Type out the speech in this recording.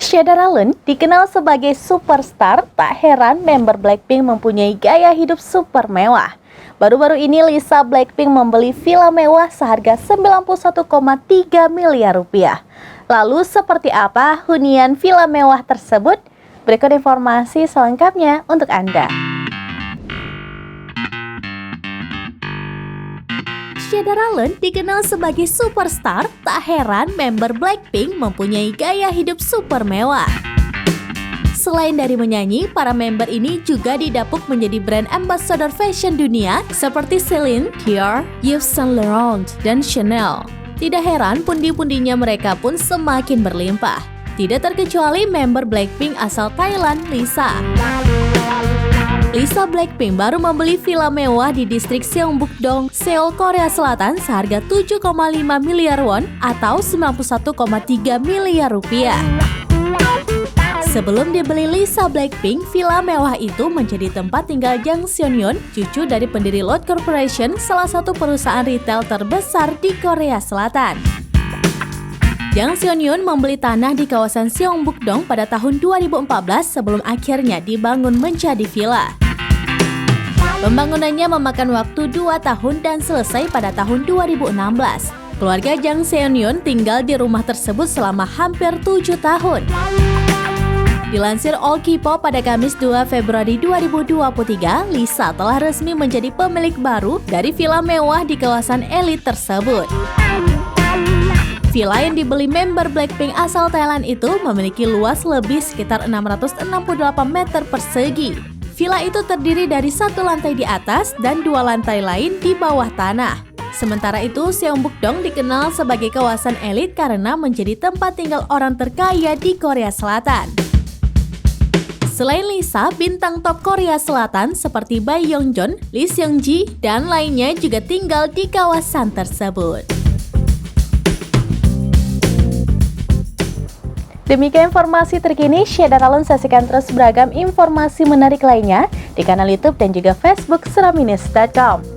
Shedar Allen dikenal sebagai superstar, tak heran member Blackpink mempunyai gaya hidup super mewah. Baru-baru ini Lisa Blackpink membeli villa mewah seharga 91,3 miliar rupiah. Lalu seperti apa hunian villa mewah tersebut? Berikut informasi selengkapnya untuk Anda. Shedar Allen dikenal sebagai superstar, tak heran member Blackpink mempunyai gaya hidup super mewah. Selain dari menyanyi, para member ini juga didapuk menjadi brand ambassador fashion dunia seperti Celine, Dior, Yves Saint Laurent, dan Chanel. Tidak heran pundi-pundinya mereka pun semakin berlimpah. Tidak terkecuali member Blackpink asal Thailand, Lisa. Lisa Blackpink baru membeli villa mewah di distrik Seongbuk-dong, Seoul, Korea Selatan seharga 7,5 miliar won atau 91,3 miliar rupiah. Sebelum dibeli Lisa Blackpink, villa mewah itu menjadi tempat tinggal Jang Seon-yeon, cucu dari pendiri Lotte Corporation, salah satu perusahaan retail terbesar di Korea Selatan. Jang Seon-yeon membeli tanah di kawasan Seongbuk-dong pada tahun 2014 sebelum akhirnya dibangun menjadi villa. Pembangunannya memakan waktu 2 tahun dan selesai pada tahun 2016. Keluarga Jang Seon-yeon tinggal di rumah tersebut selama hampir 7 tahun. Dilansir All K-pop pada Kamis 2 Februari 2023, Lisa telah resmi menjadi pemilik baru dari villa mewah di kawasan elit tersebut. Villa yang dibeli member Blackpink asal Thailand itu memiliki luas lebih sekitar 668 meter persegi. Villa itu terdiri dari 1 lantai di atas dan 2 lantai lain di bawah tanah. Sementara itu, Seongbuk-dong dikenal sebagai kawasan elit karena menjadi tempat tinggal orang terkaya di Korea Selatan. Selain Lisa, bintang top Korea Selatan seperti Bae Yongjoon, Lee Seung-gi, dan lainnya juga tinggal di kawasan tersebut. Demikian informasi terkini, Shedar Allen. Saksikan terus beragam informasi menarik lainnya di kanal YouTube dan juga Facebook seraminis.com.